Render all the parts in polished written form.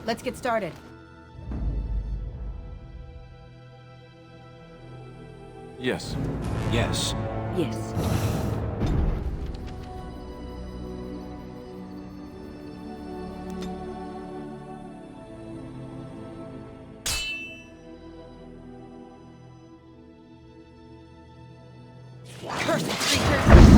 Let's get started. Yes. Yes. Yes. Cursed creatures!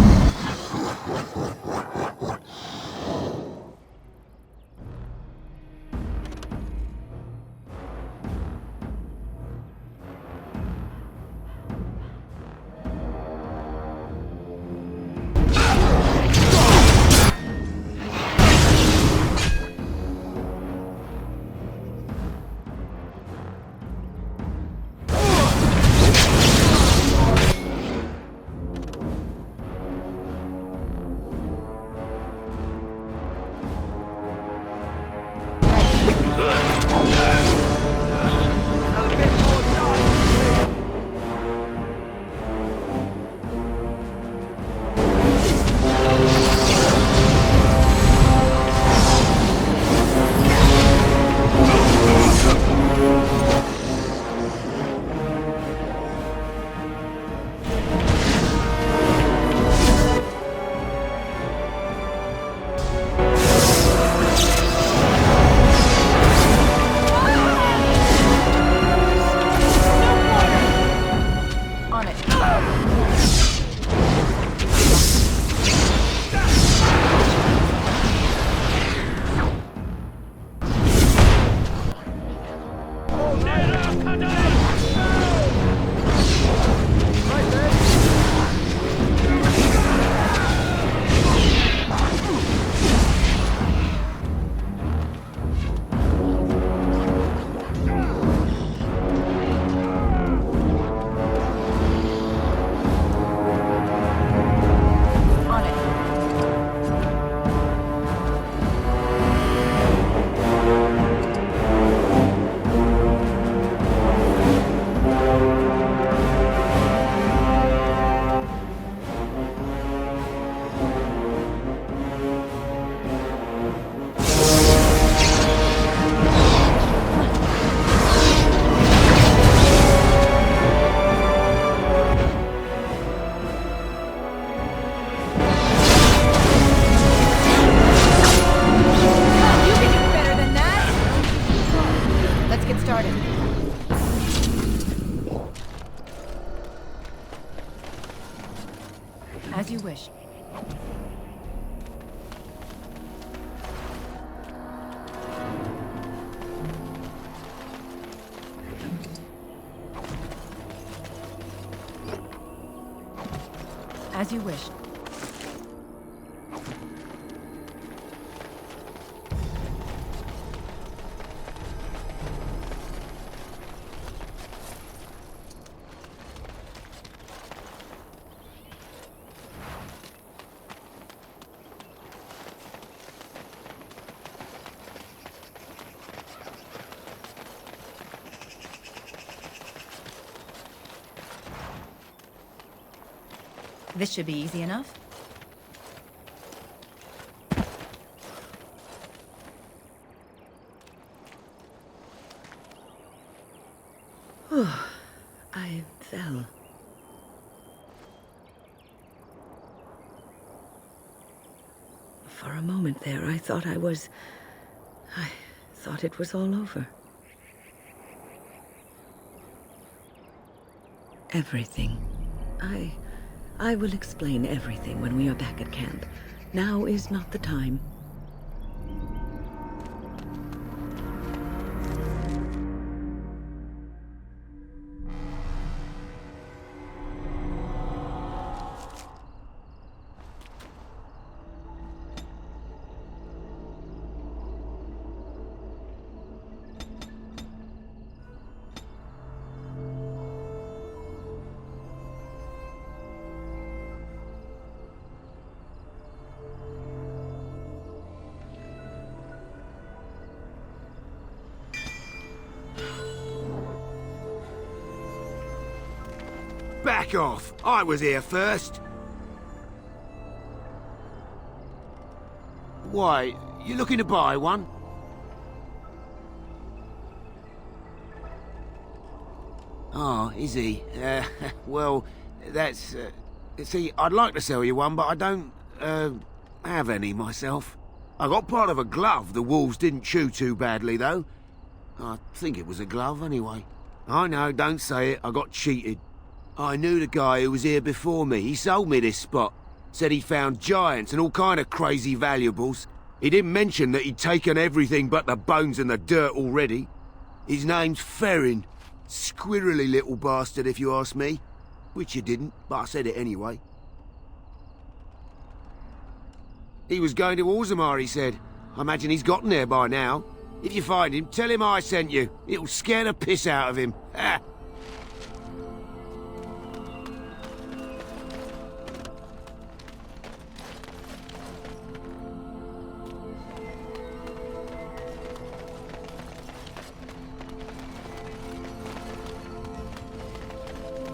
On it. On it. You can do better than that! Let's get started. As you wish. As you wish. This should be easy enough. I fell. For a moment there, I thought it was all over. Everything. I will explain everything when we are back at camp. Now is not the time. Back off! I was here first! Why, you looking to buy one? Oh, is he? Well, that's... see, I'd like to sell you one, but I don't, have any myself. I got part of a glove the wolves didn't chew too badly, though. I think it was a glove, anyway. I know, don't say it. I got cheated. I knew the guy who was here before me. He sold me this spot. Said he found giants and all kind of crazy valuables. He didn't mention that he'd taken everything but the bones and the dirt already. His name's Ferrin. Squirrely little bastard, if you ask me. Which you didn't, but I said it anyway. He was going to Orzammar, he said. I imagine he's gotten there by now. If you find him, tell him I sent you. It'll scare the piss out of him. Ha!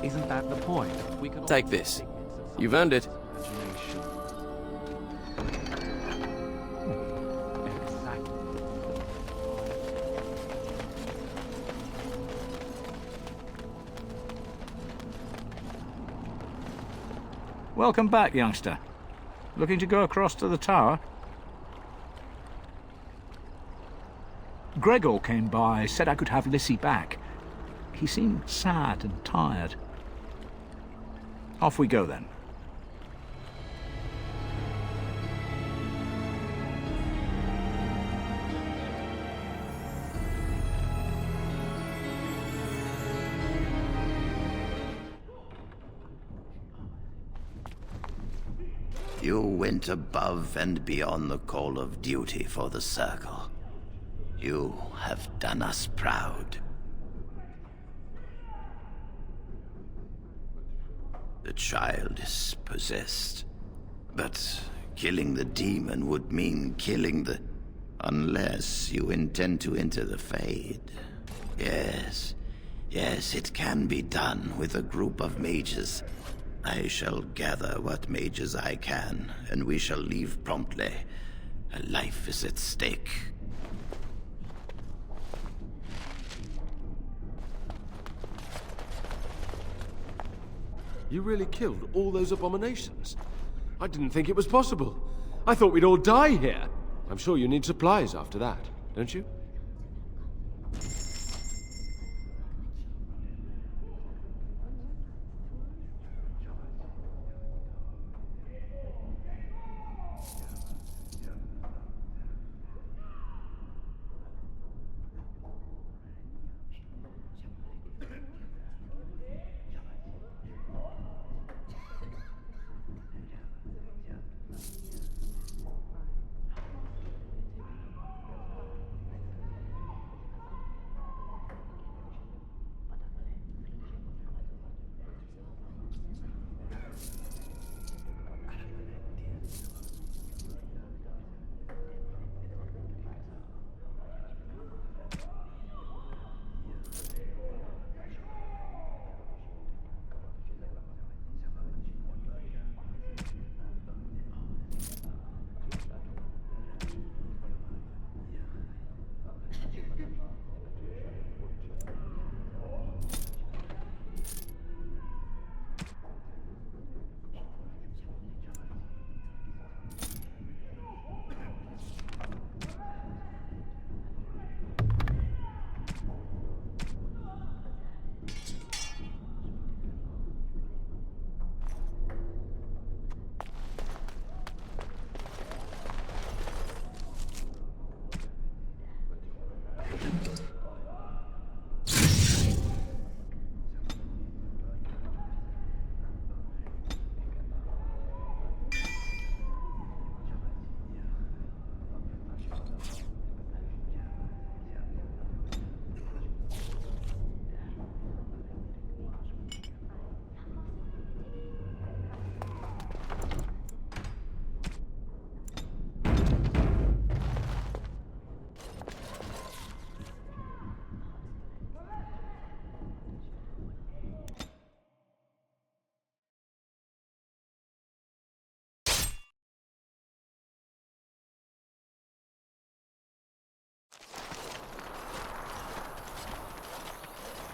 Isn't that the point? We can Take this. You've earned it. Welcome back, youngster. Looking to go across to the tower? Gregor came by, said I could have Lissy back. He seemed sad and tired. Off we go, then. You went above and beyond the call of duty for the Circle. You have done us proud. The child is possessed. But killing the demon would mean killing the... Unless you intend to enter the Fade. Yes, it can be done with a group of mages. I shall gather what mages I can, and we shall leave promptly. A life is at stake. You really killed all those abominations? I didn't think it was possible. I thought we'd all die here. I'm sure you need supplies after that, don't you?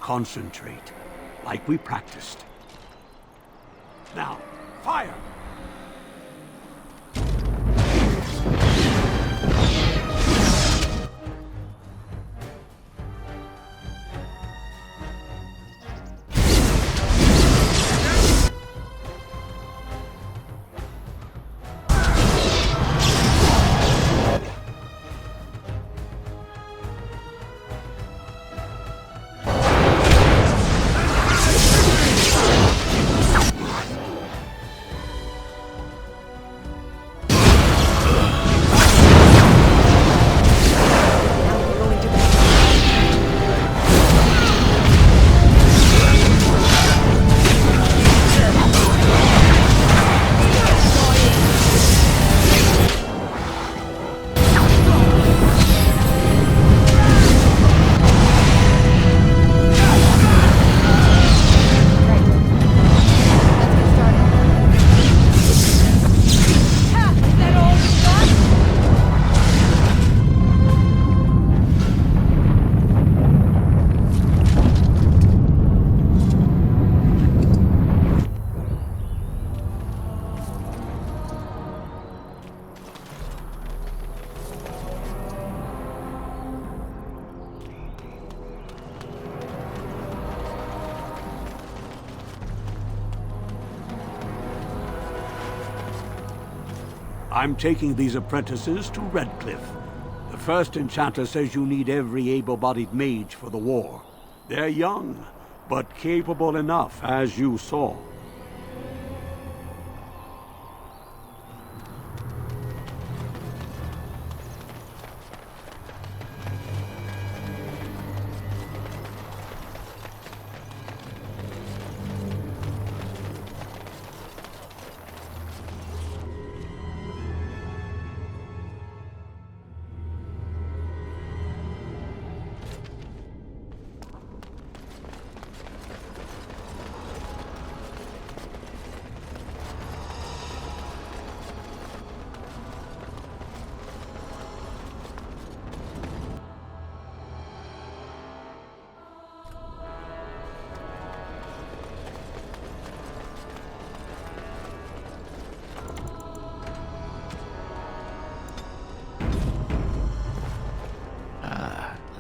Concentrate. like we practiced. Now, fire! I'm taking these apprentices to Redcliffe. The first enchanter says you need every able-bodied mage for the war. They're young, but capable enough, as you saw.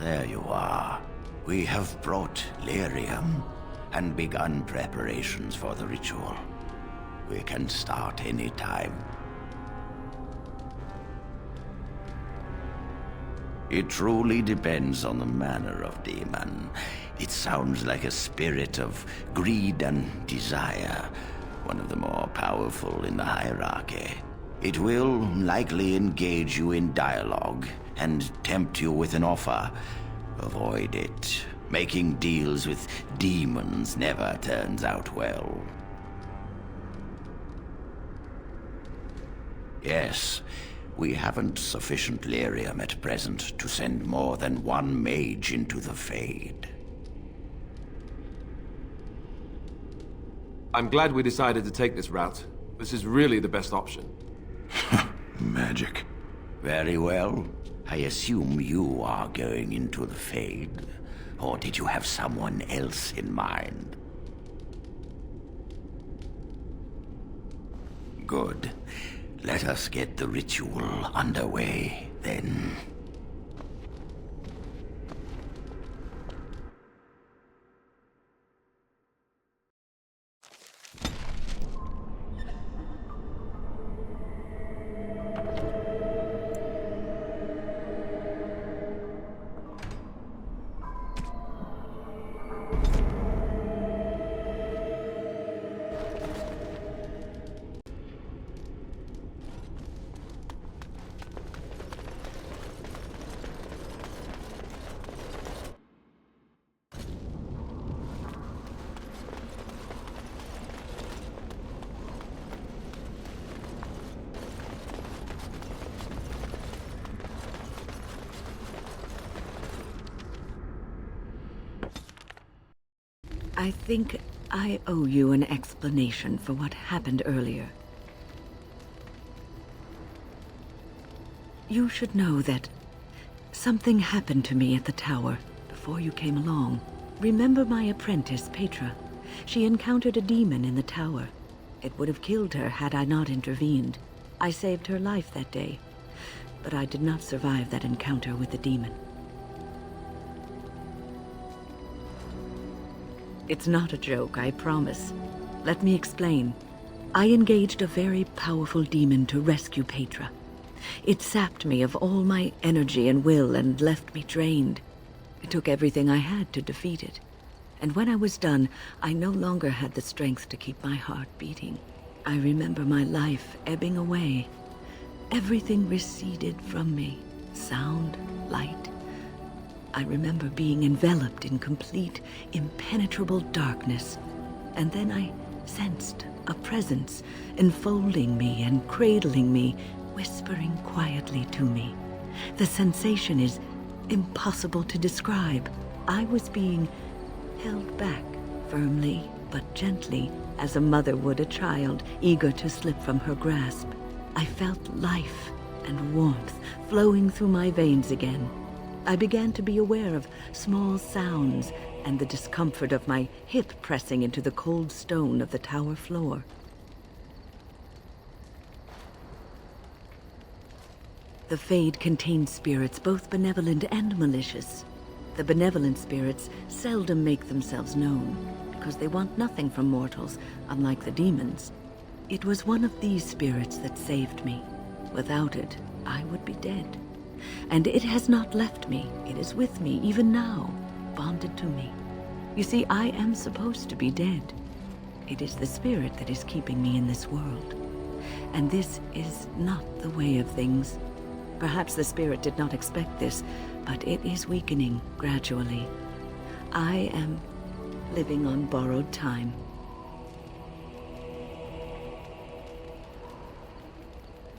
There you are. We have brought lyrium and begun preparations for the ritual. We can start any time. It truly depends on the manner of demon. It sounds like a spirit of greed and desire, one of the more powerful in the hierarchy. It will likely engage you in dialogue and tempt you with an offer. Avoid it. Making deals with demons never turns out well. Yes, we haven't sufficient lyrium at present to send more than one mage into the Fade. I'm glad we decided to take this route. This is really the best option. Magic. Very well. I assume you are going into the Fade. Or did you have someone else in mind? Good. Let us get the ritual underway, then. I think I owe you an explanation for what happened earlier. You should know that something happened to me at the tower before you came along. Remember my apprentice, Petra? She encountered a demon in the tower. It would have killed her had I not intervened. I saved her life that day, but I did not survive that encounter with the demon. It's not a joke, I promise. Let me explain. I engaged a very powerful demon to rescue Petra. It sapped me of all my energy and will and left me drained. It took everything I had to defeat it. And when I was done, I no longer had the strength to keep my heart beating. I remember my life ebbing away. Everything receded from me. Sound, light. I remember being enveloped in complete, impenetrable darkness. And then I sensed a presence enfolding me and cradling me, whispering quietly to me. The sensation is impossible to describe. I was being held back, firmly but gently, as a mother would a child, eager to slip from her grasp. I felt life and warmth flowing through my veins again. I began to be aware of small sounds and the discomfort of my hip pressing into the cold stone of the tower floor. The Fade contains spirits both benevolent and malicious. The benevolent spirits seldom make themselves known, because they want nothing from mortals, unlike the demons. It was one of these spirits that saved me. Without it, I would be dead. And it has not left me. It is with me, even now, bonded to me. You see, I am supposed to be dead. It is the spirit that is keeping me in this world. And this is not the way of things. Perhaps the spirit did not expect this, but it is weakening gradually. I am living on borrowed time.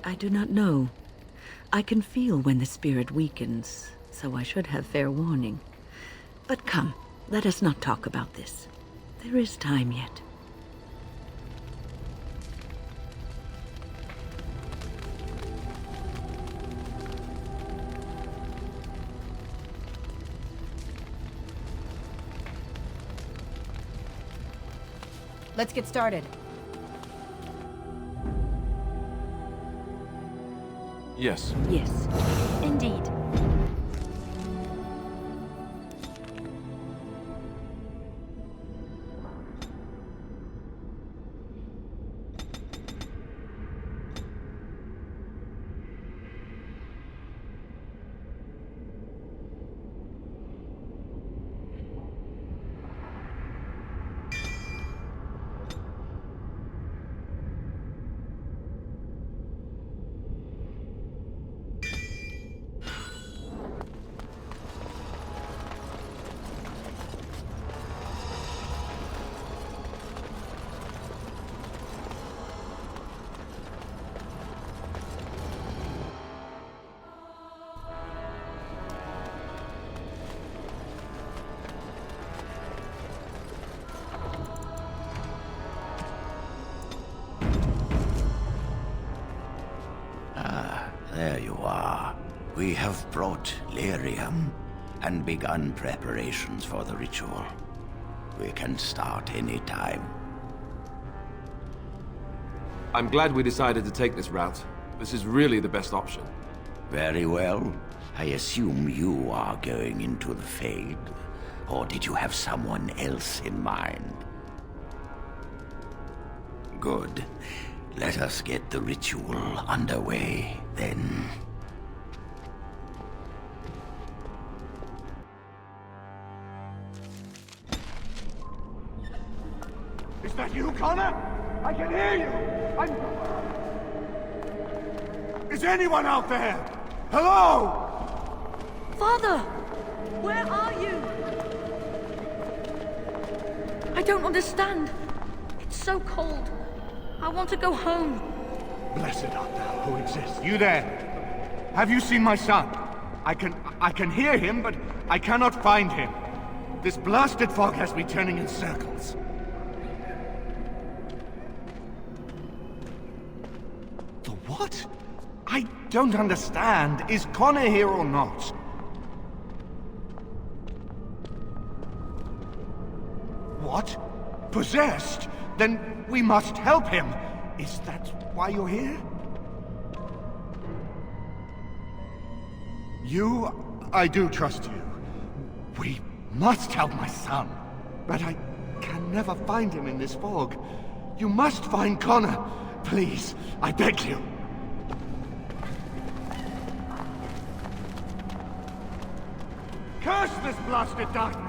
I do not know. I can feel when the spirit weakens, so I should have fair warning. But come, let us not talk about this. There is time yet. Let's get started. Yes. Yes. Indeed. There you are. We have brought lyrium and begun preparations for the ritual. We can start any time. I'm glad we decided to take this route. This is really the best option. Very well. I assume you are going into the Fade. Or did you have someone else in mind? Good. Let us get the ritual underway, then. Is that you, Connor? I can hear you! Is anyone out there? Hello? Father! Where are you? I don't understand. It's so cold. I want to go home. Blessed art thou who exists. You there? Have you seen my son? I can hear him, but I cannot find him. This blasted fog has me turning in circles. The what? I don't understand. Is Connor here or not? What? possessed? Then we must help him. Is that why you're here? I do trust you. We must help my son. But I can never find him in this fog. You must find Connor. Please, I beg you. Curse this blasted darkness!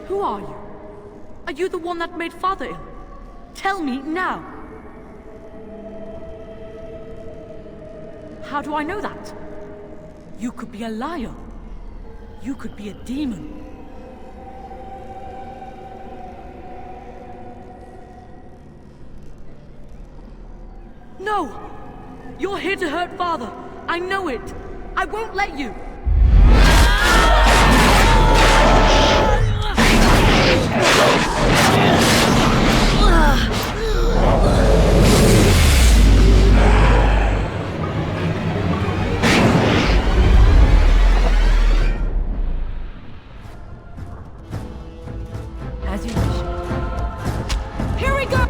Who are you? Are you the one that made Father ill? Tell me now! How do I know that? You could be a liar. You could be a demon. No! You're here to hurt Father. I know it. I won't let you. As you wish. Here we go!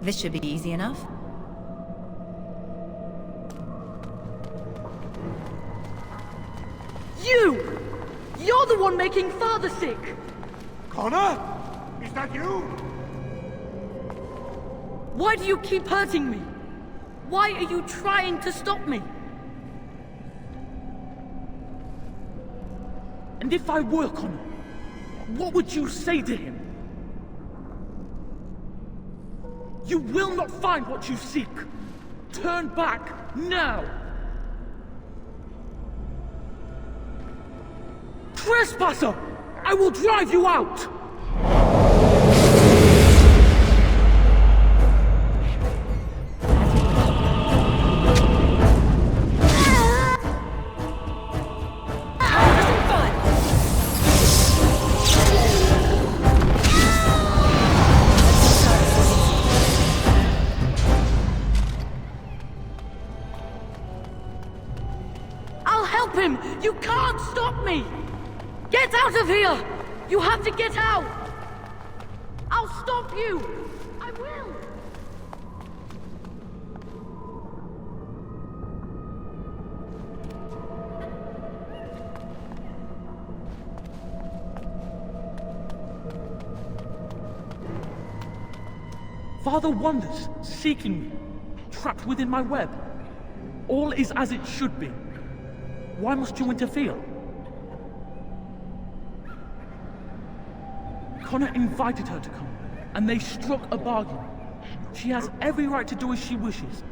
This should be easy enough. This should be easy enough. You! You're the one making Father sick! Connor? Is that you? Why do you keep hurting me? Why are you trying to stop me? And if I were Connor, what would you say to him? You will not find what you seek. Turn back, now! Trespasser! I will drive you out! Him! You can't stop me! Get out of here! You have to get out! I'll stop you! I will! Father wanders, seeking me, trapped within my web. All is as it should be. Why must you interfere? Connor invited her to come, and they struck a bargain. She has every right to do as she wishes.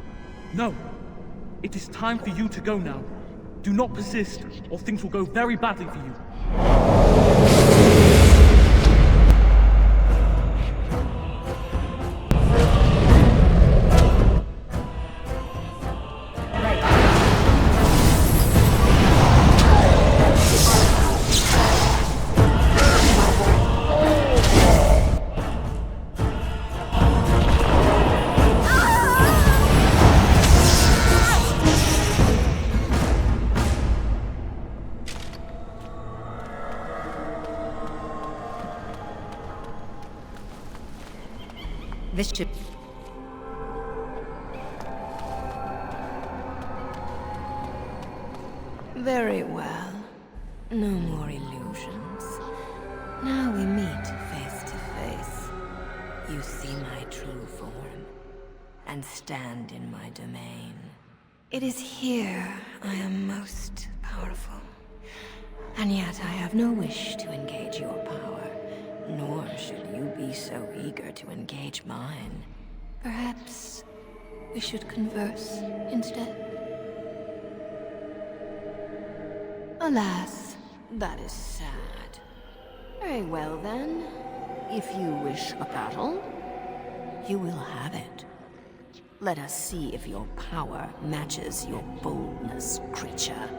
No, it is time for you to go now. Do not persist, or things will go very badly for you. This should... Very well. No more illusions. Now we meet face to face. You see my true form, and stand in my domain. It is here I am most powerful. And yet I have no wish to engage your power. Nor should you be so eager to engage mine. Perhaps we should converse instead? Alas, that is sad. Very well then. If you wish a battle, you will have it. Let us see if your power matches your boldness, creature.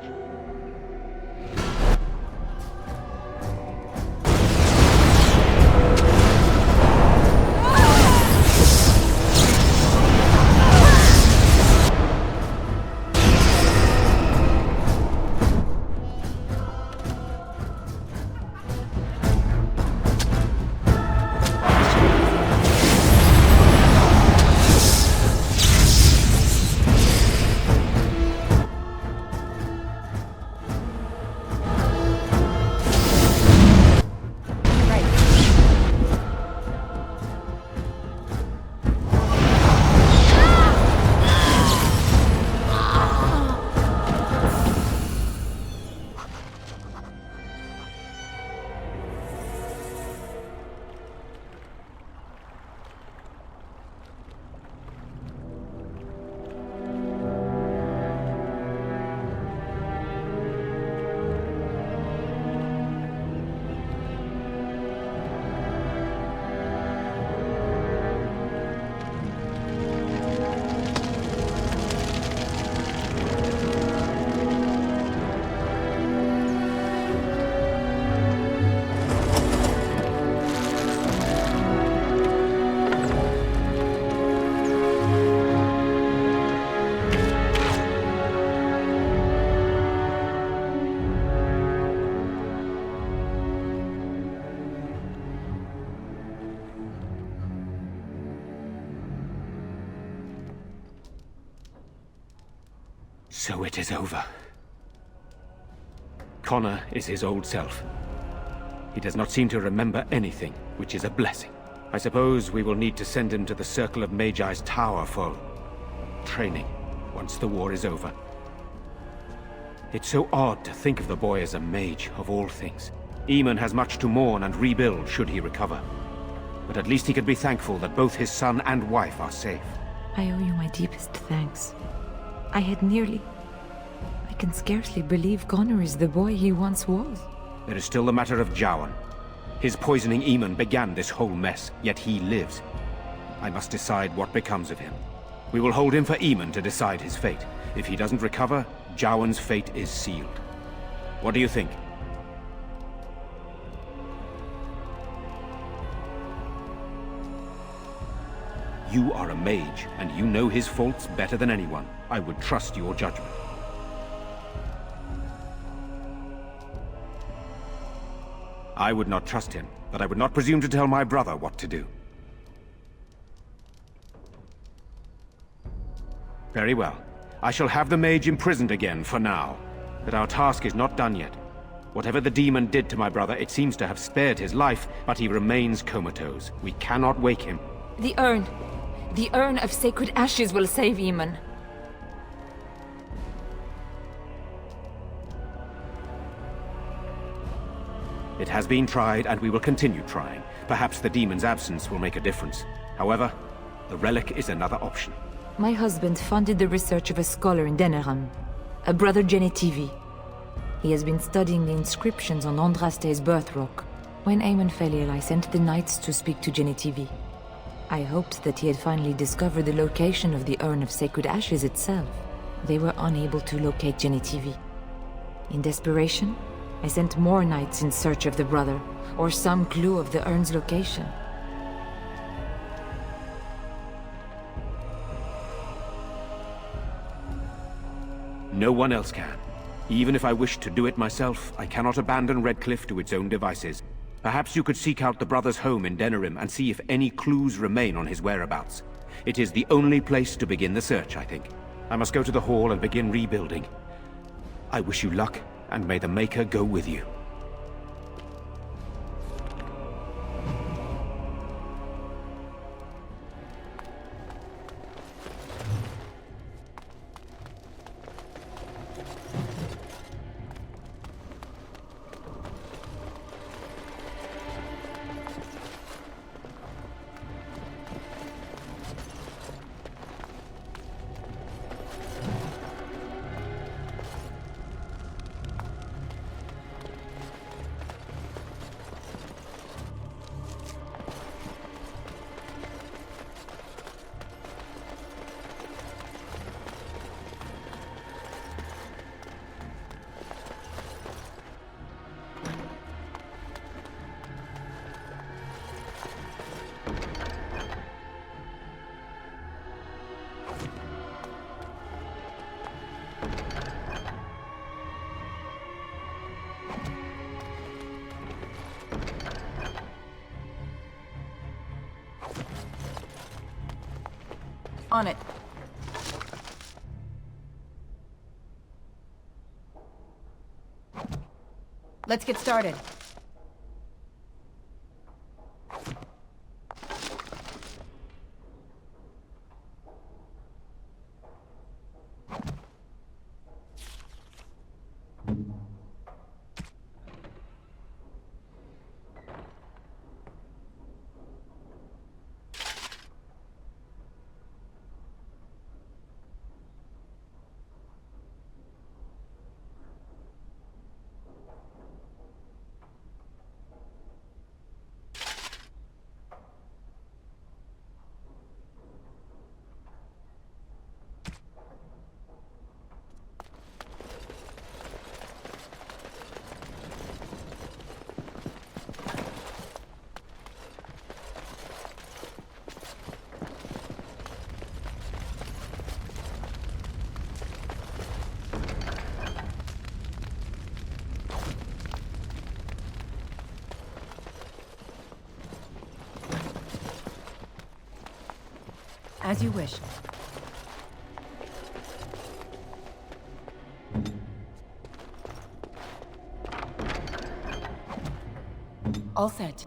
So it is over. Connor is his old self. He does not seem to remember anything, which is a blessing. I suppose we will need to send him to the Circle of Magi's tower for training, once the war is over. It's so odd to think of the boy as a mage, of all things. Eamon has much to mourn and rebuild should he recover. But at least he could be thankful that both his son and wife are safe. I owe you my deepest thanks. I can scarcely believe Connor is the boy he once was. There is still the matter of Jowan. His poisoning Eamon began this whole mess, yet he lives. I must decide what becomes of him. We will hold him for Eamon to decide his fate. If he doesn't recover, Jowan's fate is sealed. What do you think? You are a mage, and you know his faults better than anyone. I would trust your judgment. I would not trust him, but I would not presume to tell my brother what to do. Very well. I shall have the mage imprisoned again for now. But our task is not done yet. Whatever the demon did to my brother, it seems to have spared his life, but he remains comatose. We cannot wake him. The urn. The urn of sacred ashes will save Eamon. It has been tried, and we will continue trying. Perhaps the demon's absence will make a difference. However, the relic is another option. My husband funded the research of a scholar in Denerim, a brother Genetivi. He has been studying the inscriptions on Andraste's birth rock. When Eamon fell ill, I sent the knights to speak to Genetivi. I hoped that he had finally discovered the location of the urn of sacred ashes itself. They were unable to locate Genetivi. In desperation, I sent more knights in search of the brother, or some clue of the urn's location. No one else can. Even if I wished to do it myself, I cannot abandon Redcliffe to its own devices. Perhaps you could seek out the brother's home in Denerim and see if any clues remain on his whereabouts. It is the only place to begin the search, I think. I must go to the hall and begin rebuilding. I wish you luck, and may the Maker go with you. On it. Let's get started. As you wish. All set.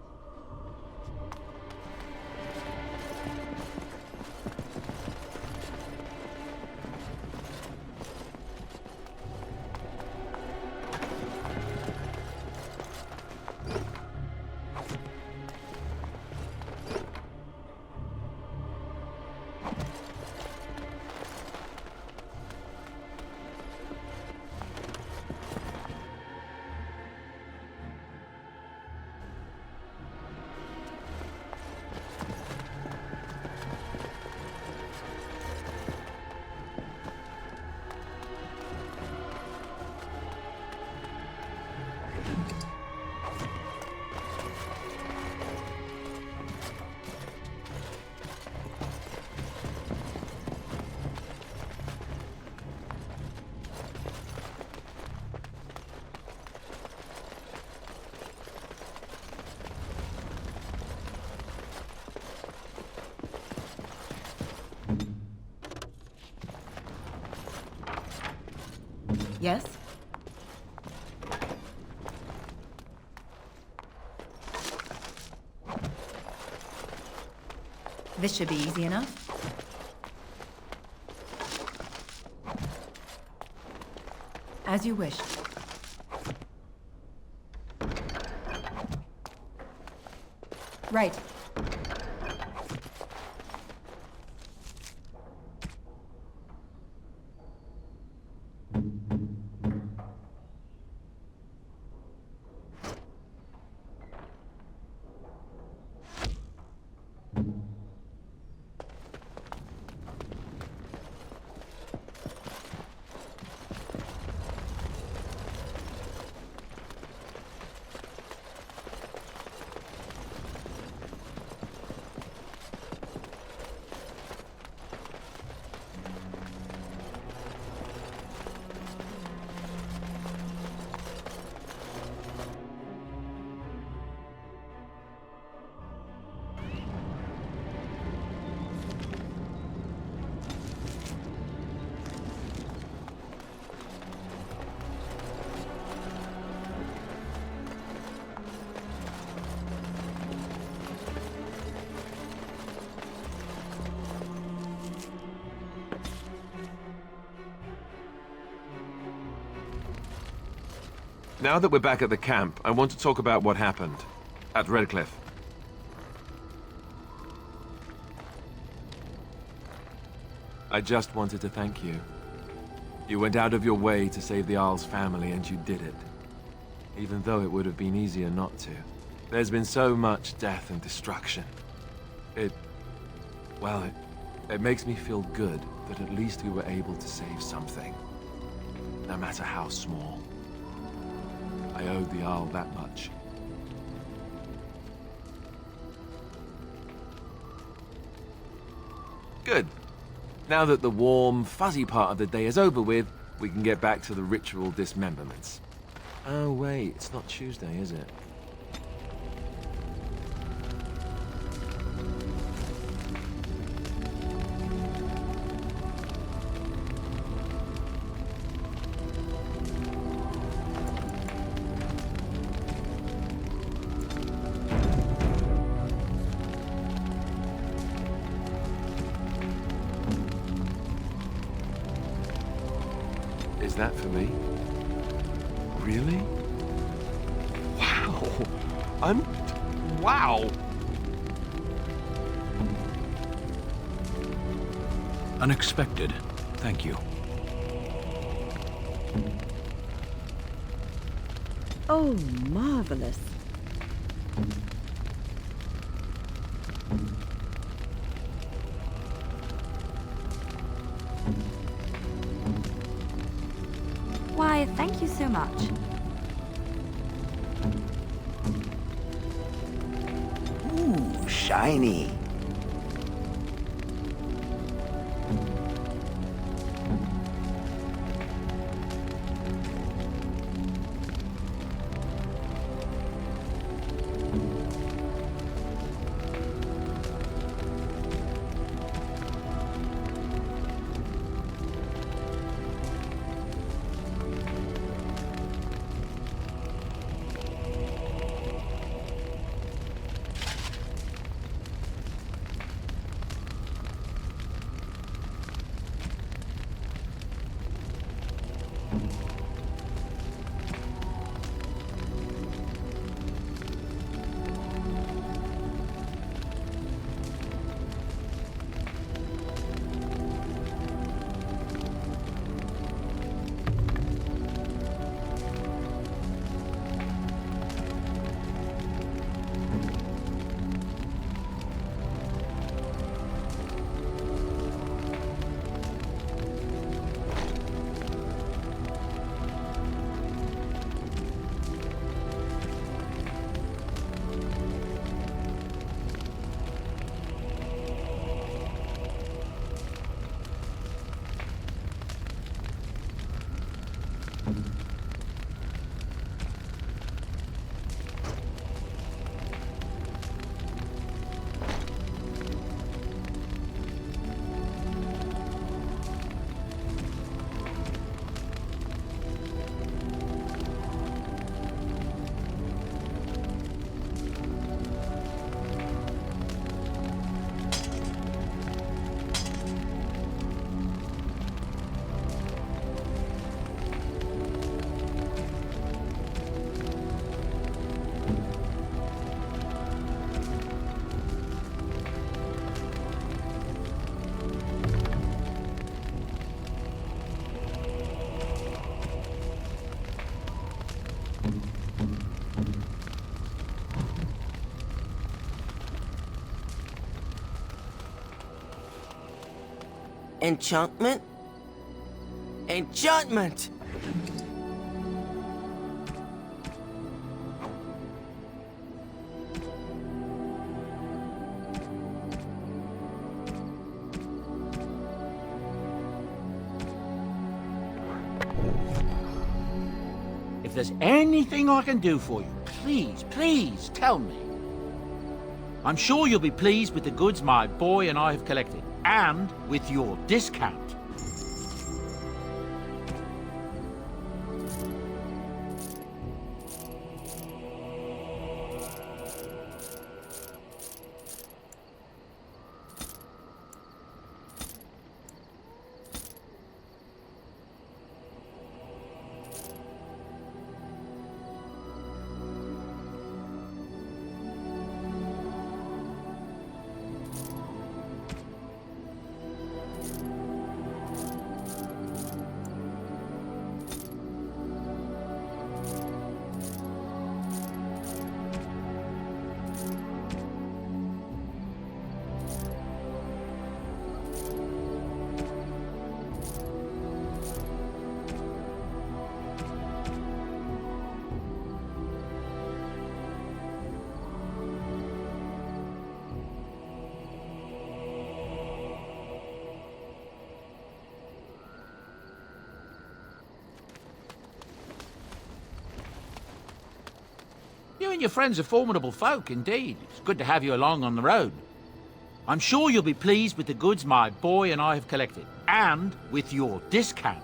Yes? This should be easy enough. As you wish. Right. Now that we're back at the camp, I want to talk about what happened at Redcliffe. I just wanted to thank you. You went out of your way to save the Isle's family, and you did it. Even though it would have been easier not to. There's been so much death and destruction. It makes me feel good that at least we were able to save something. No matter how small. I owed the Isle that much. Good. Now that the warm, fuzzy part of the day is over with, we can get back to the ritual dismemberments. Oh wait, it's not Tuesday, is it? that for me. Really? Wow. Wow. Unexpected. Thank you. Oh, marvelous. Why, thank you so much. Ooh, shiny. Enchantment? Enchantment! If there's anything I can do for you, please, please tell me. I'm sure you'll be pleased with the goods my boy and I have collected, and with your discount. You and your friends are formidable folk, indeed. It's good to have you along on the road. I'm sure you'll be pleased with the goods my boy and I have collected, and with your discount.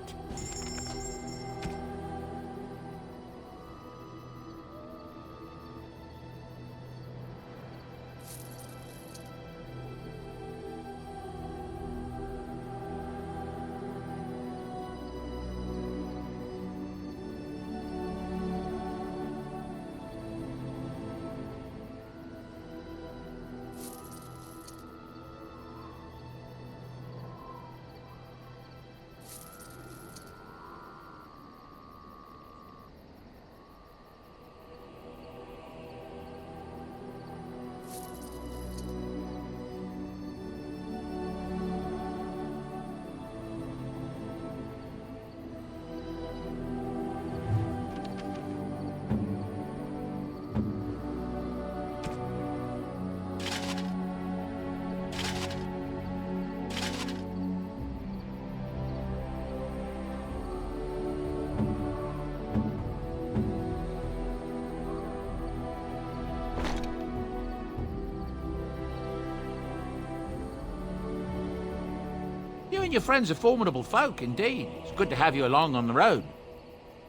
and your friends are formidable folk, indeed. It's good to have you along on the road.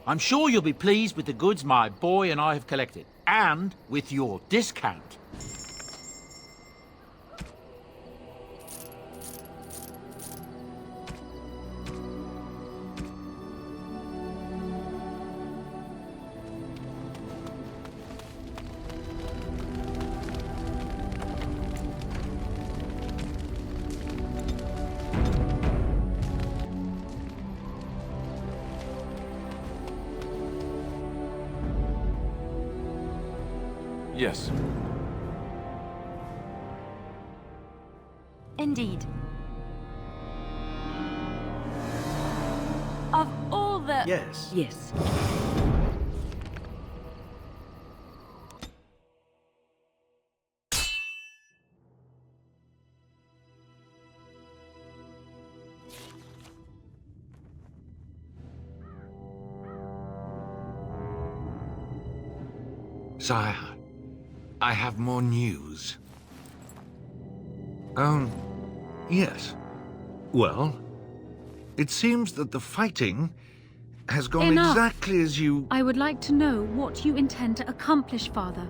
I'm sure you'll be pleased with the goods my boy and I have collected, and with your discount. Yes. Indeed. Of all the... Yes. Yes. Sire, I have more news. Yes. Well, it seems that the fighting has gone Enough. exactly as you... I would like to know what you intend to accomplish, Father.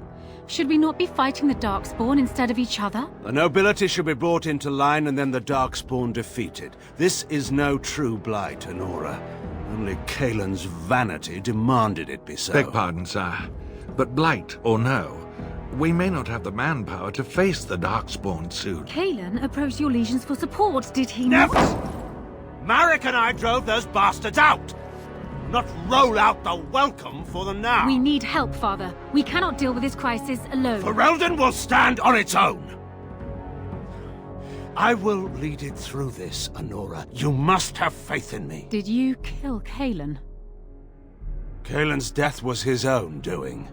Should we not be fighting the Darkspawn instead of each other? The nobility should be brought into line and then the Darkspawn defeated. This is no true blight, Honora. Only Kaelin's vanity demanded it be so. Beg pardon, sire. But blight or no, we may not have the manpower to face the Darkspawn soon. Kaelin approached your legions for support, did he not? Never! Marek and I drove those bastards out! Not roll out the welcome for them now! We need help, Father. We cannot deal with this crisis alone. Ferelden will stand on its own! I will lead it through this, Honora. You must have faith in me. Did you kill Kaelin? Kaelin's death was his own doing.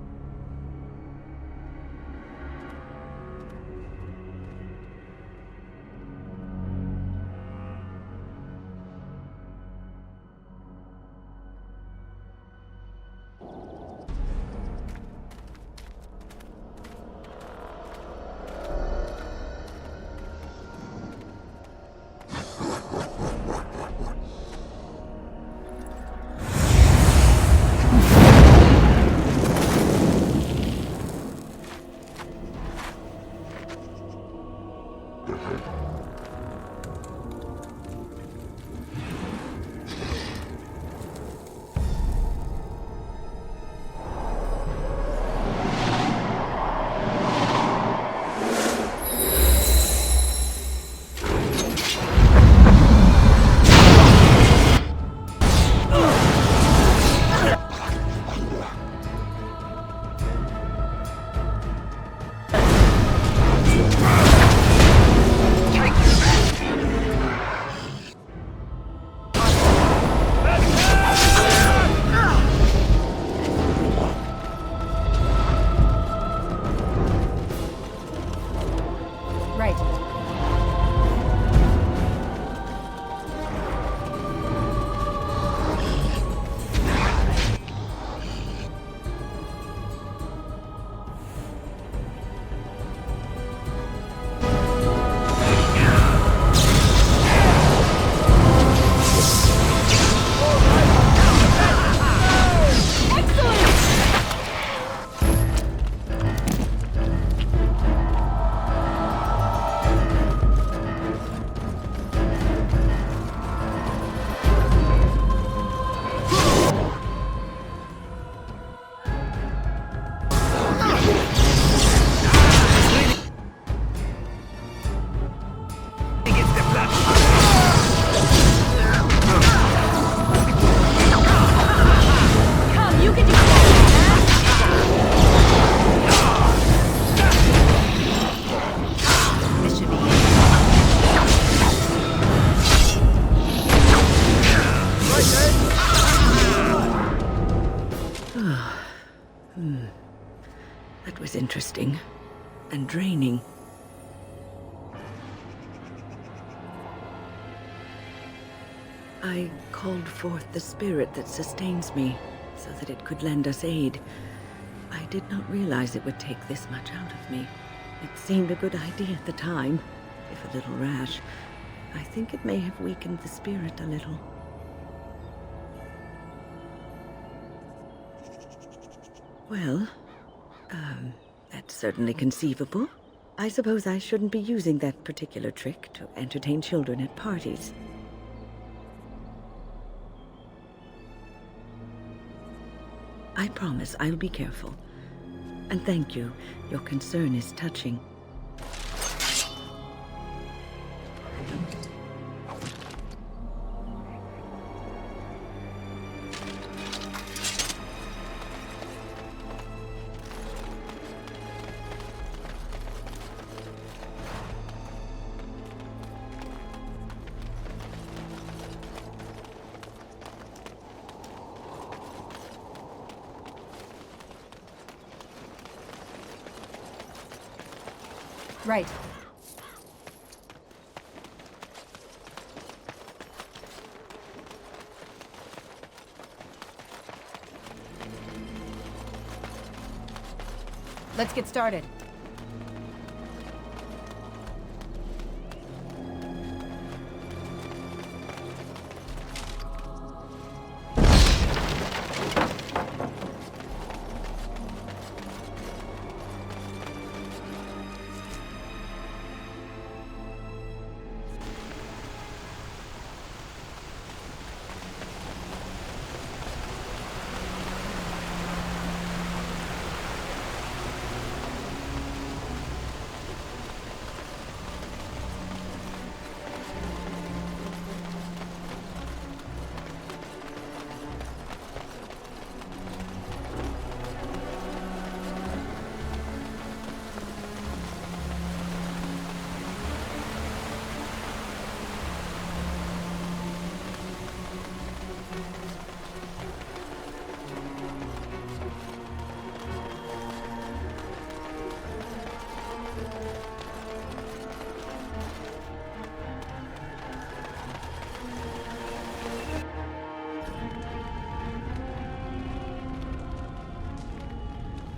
That was interesting and draining. I called forth the spirit that sustains me, so that it could lend us aid. I did not realize it would take this much out of me. It seemed a good idea at the time, if a little rash. I think it may have weakened the spirit a little. Well, that's certainly conceivable. I suppose I shouldn't be using that particular trick to entertain children at parties. I promise I'll be careful. And thank you. Your concern is touching. Right. Let's get started.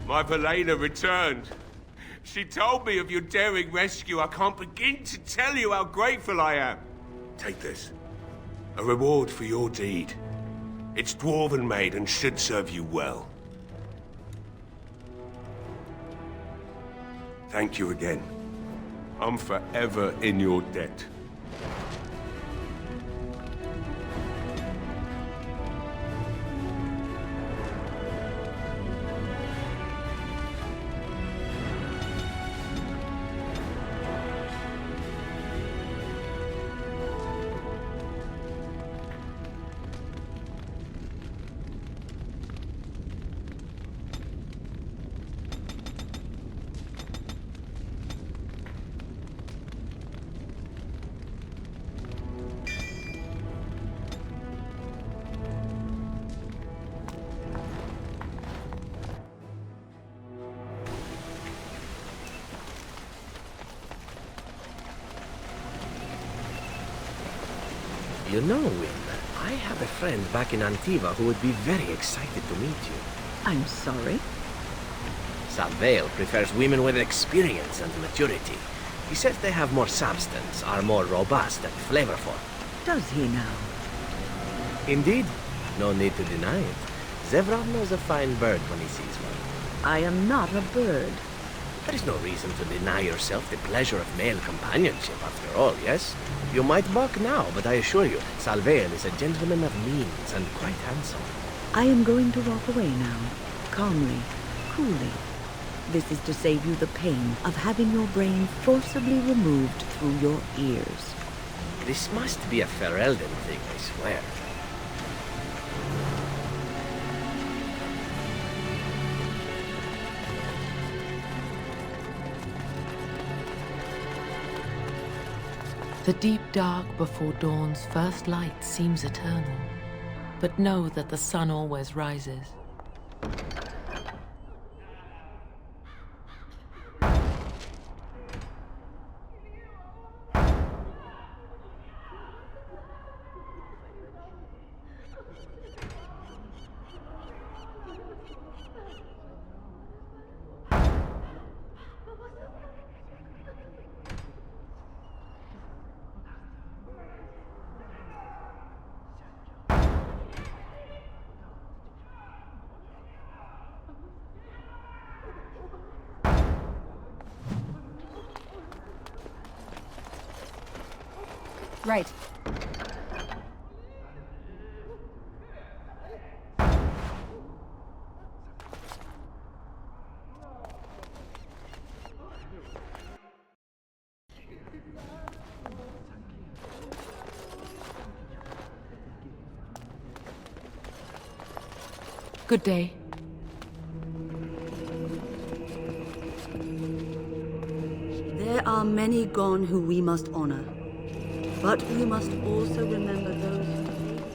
My Valena returned. She told me of your daring rescue. I can't begin to tell you how grateful I am. Take this. A reward for your deed. It's dwarven made and should serve you well. Thank you again. I'm forever in your debt. You know, Wynne, I have a friend back in Antiva who would be very excited to meet you. I'm sorry? Salvail prefers women with experience and maturity. He says they have more substance, are more robust and flavorful. Does he now? Indeed. No need to deny it. Zevran knows a fine bird when he sees one. I am not a bird. There is no reason to deny yourself the pleasure of male companionship, after all, yes? You might balk now, but I assure you, Salvail is a gentleman of means and quite handsome. I am going to walk away now, calmly, coolly. This is to save you the pain of having your brain forcibly removed through your ears. This must be a Ferelden thing, I swear. The deep dark before dawn's first light seems eternal, but know that the sun always rises. Right. Good day. There are many gone who we must honor, but we must also remember those who made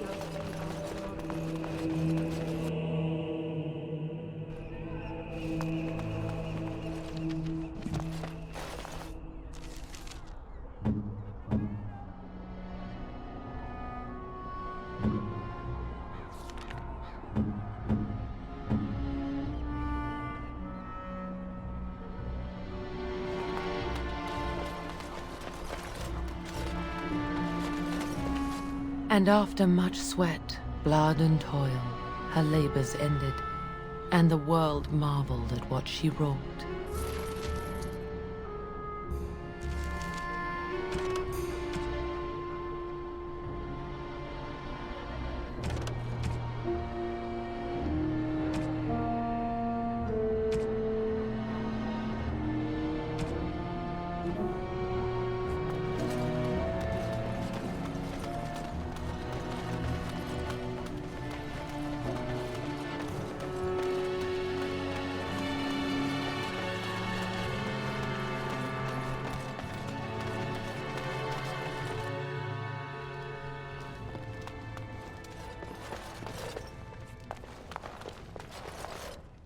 And after much sweat, blood and toil, her labors ended, and the world marveled at what she wrought.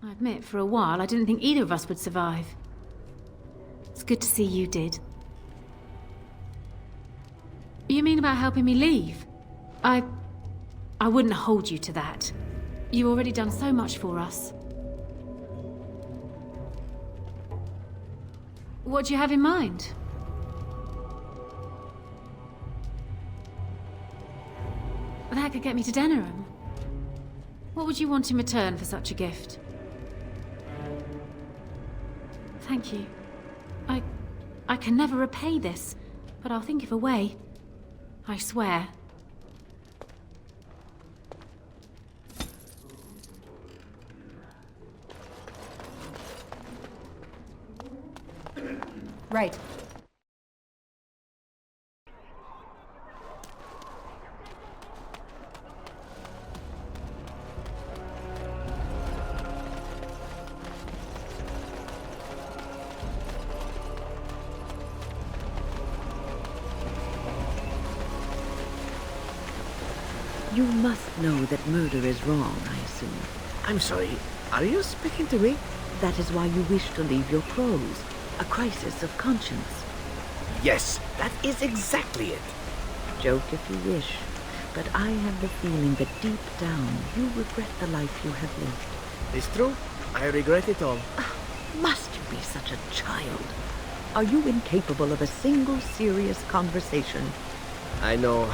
I admit, for a while, I didn't think either of us would survive. It's good to see you did. You mean about helping me leave? I wouldn't hold you to that. You've already done so much for us. What do you have in mind? That could get me to Denerim. What would you want in return for such a gift? Thank you. I can never repay this, but I'll think of a way. I swear. Right. You must know that murder is wrong, I assume. I'm sorry, are you speaking to me? That is why you wish to leave your crows. A crisis of conscience. Yes, that is exactly it. Joke if you wish, but I have the feeling that deep down you regret the life you have lived. It's true. I regret it all. Must you be such a child? Are you incapable of a single serious conversation? I know.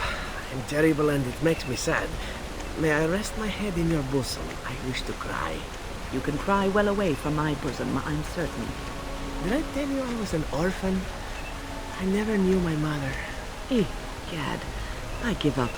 I'm terrible and it makes me sad. May I rest my head in your bosom? I wish to cry. You can cry well away from my bosom, I'm certain. Did I tell you I was an orphan? I never knew my mother. Gad, I give up.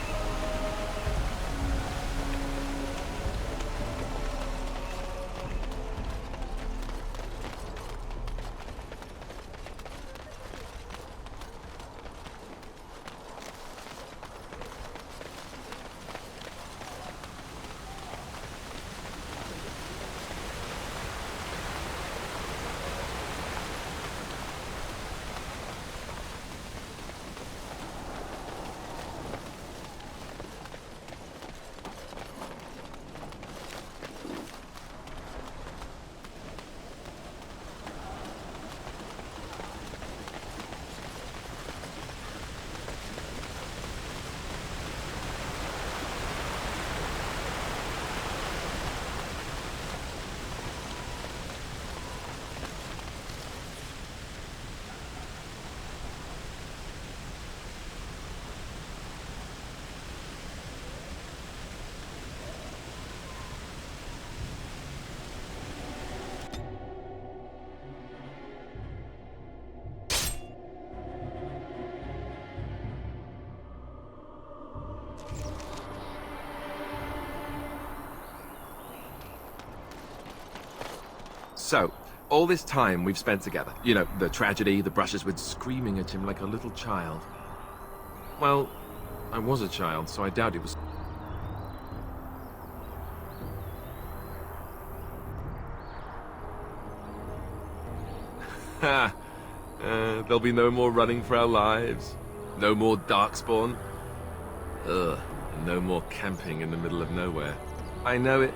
So, all this time we've spent together, you know, the tragedy, the brushes with screaming at him like a little child. Well, I was a child, so I doubt it was... Ha! There'll be no more running for our lives. No more Darkspawn. Ugh. And no more camping in the middle of nowhere. I know it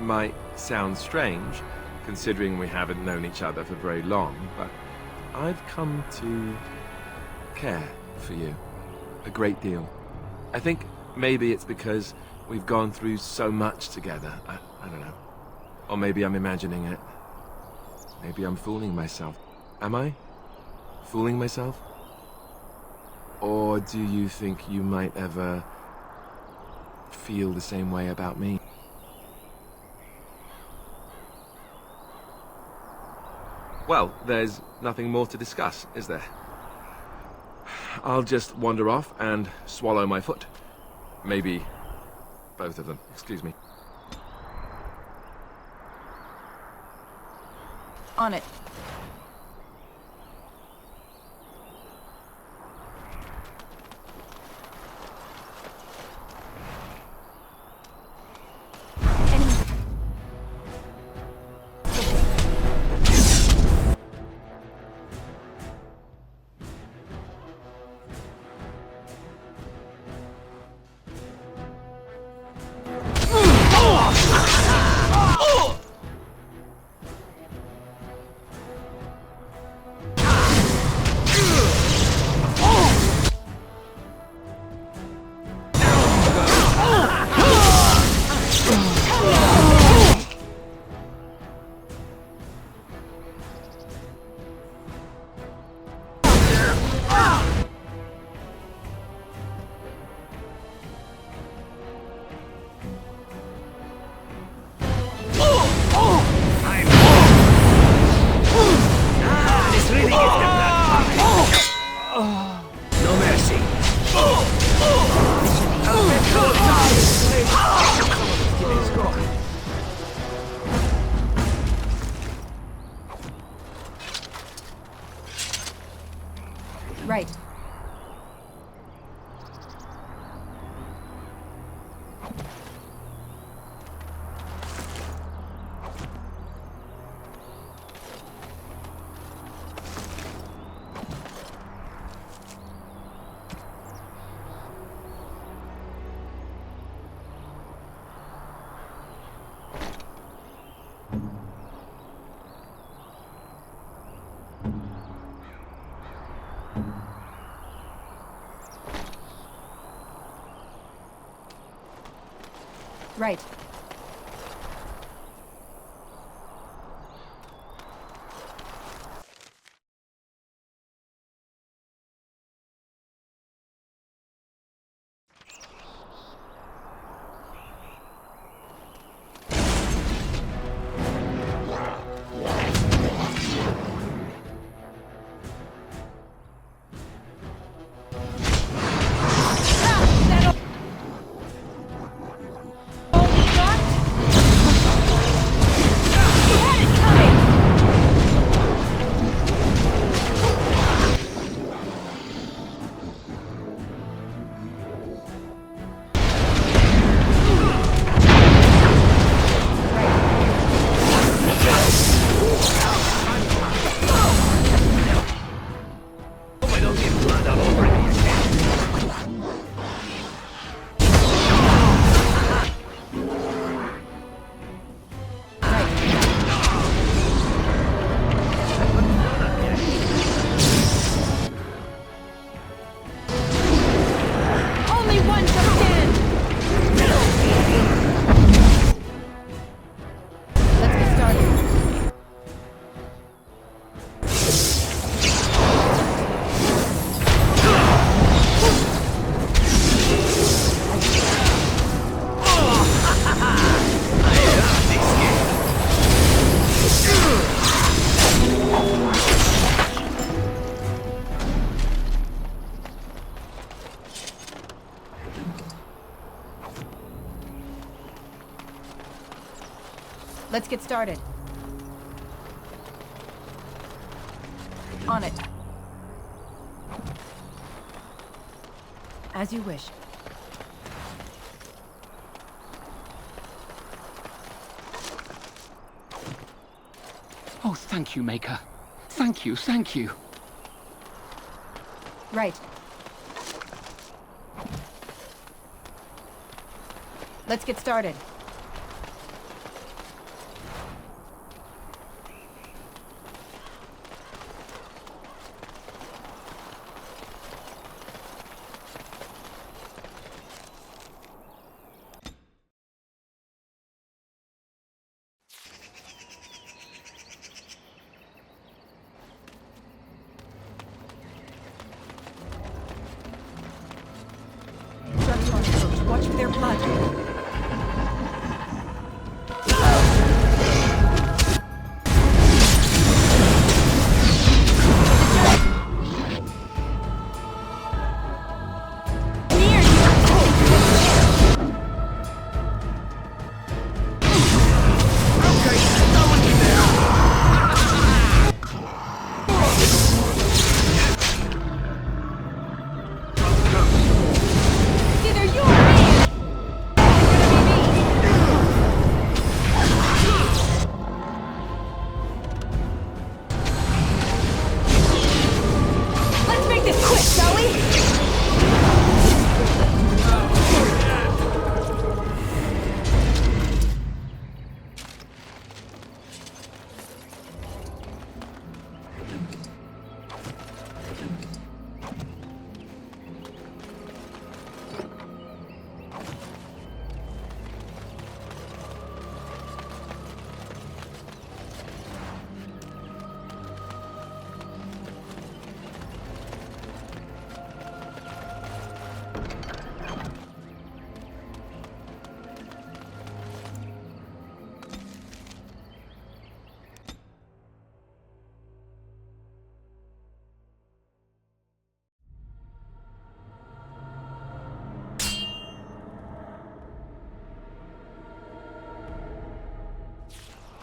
might sound strange, considering we haven't known each other for very long, but I've come to care for you a great deal. I think maybe it's because we've gone through so much together. I don't know. Or maybe I'm imagining it. Maybe I'm fooling myself. Am I? Fooling myself? Or do you think you might ever feel the same way about me? Well, there's nothing more to discuss, is there? I'll just wander off and swallow my foot. Maybe both of them, excuse me. On it. Right. Right. Let's get started. As you wish. Oh, thank you, Maker. Thank you, thank you. Right. Let's get started. Watch for their blood.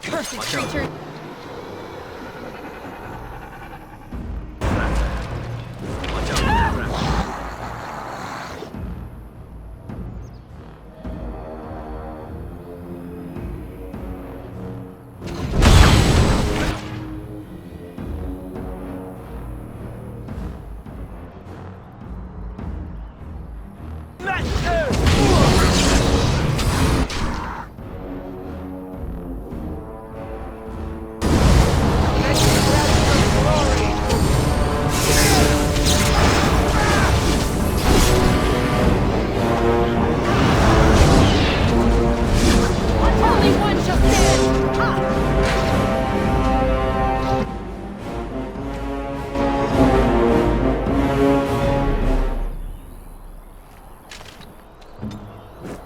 Cursed creature!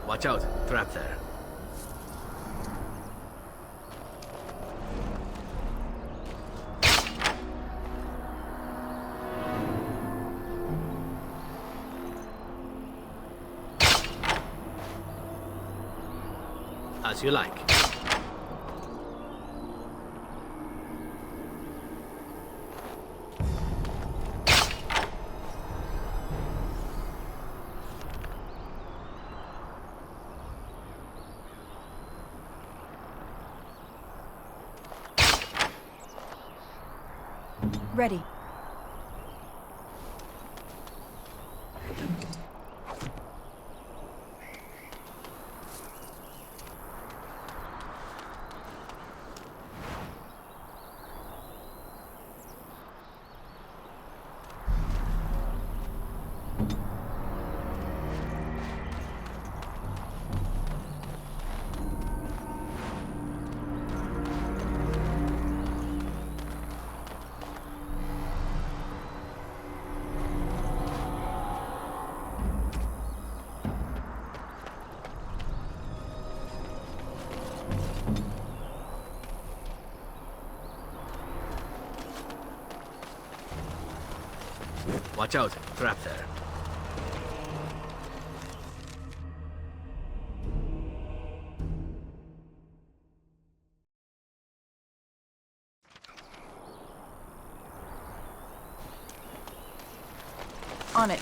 Watch out, trap there. As you like. Ready. Watch out, trap there. On it.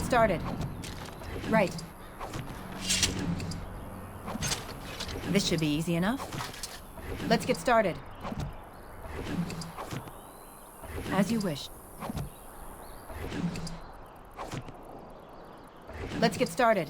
started. Right. This should be easy enough. Let's get started. As you wish. Let's get started.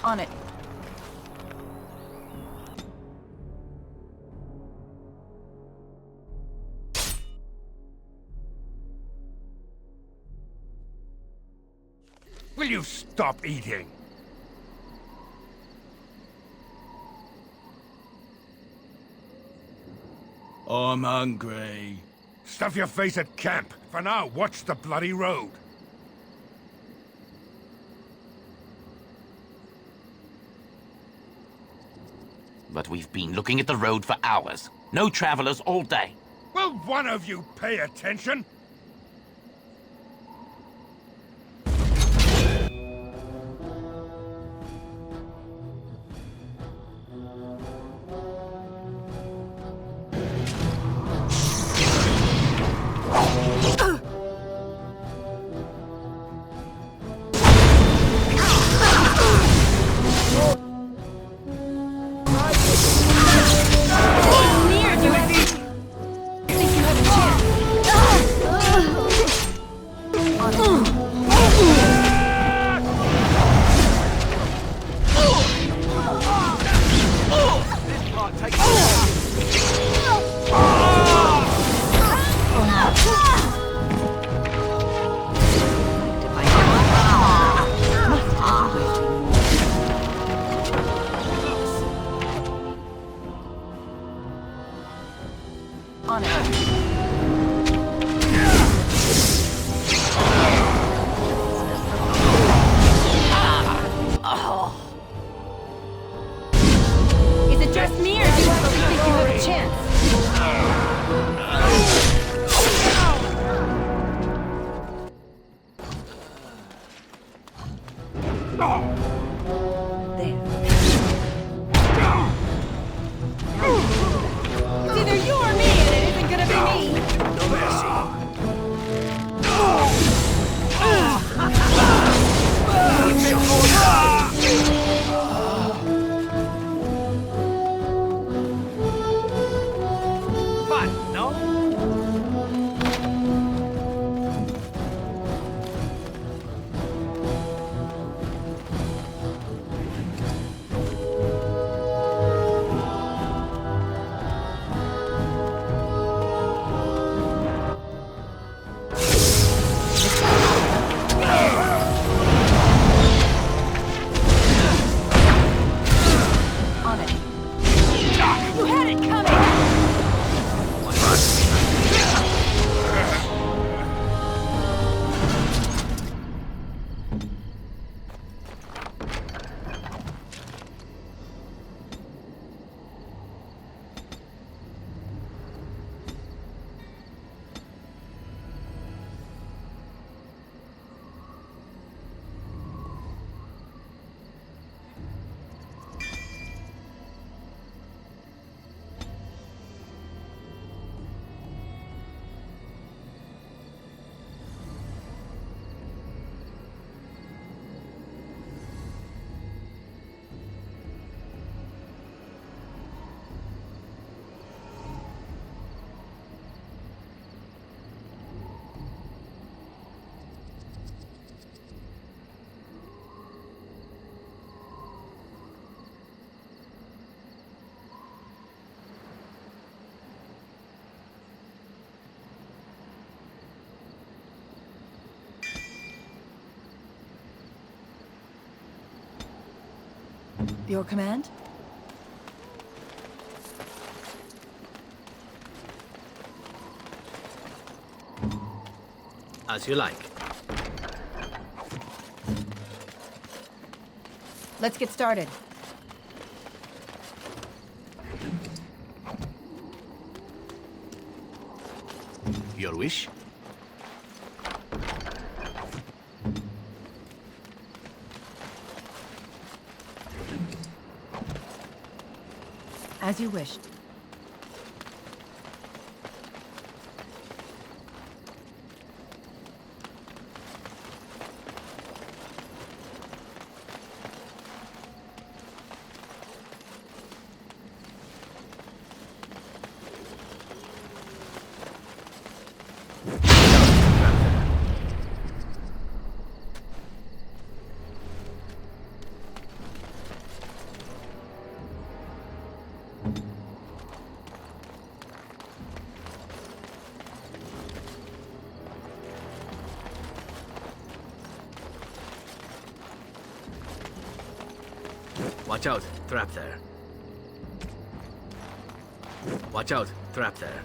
On it. Will you stop eating? I'm hungry. Stuff your face at camp. For now, watch the bloody road. But we've been looking at the road for hours. No travelers all day. Will one of you pay attention? On it. Is it just me, or do you actually think you have a chance? It's either you or me, and it isn't gonna be me. No mercy. Fun, no? On it. You had it coming! Your command? As you like. Let's get started. Your wish? As you wished. Watch out, trap there. Watch out, trap there.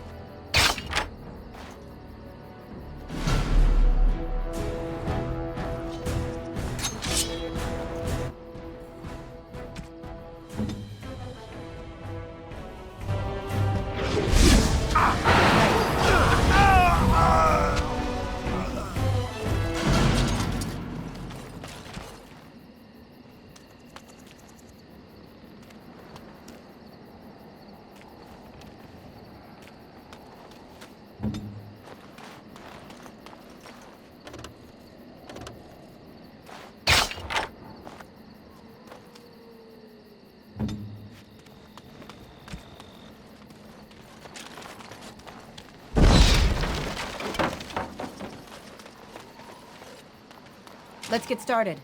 Let's get started.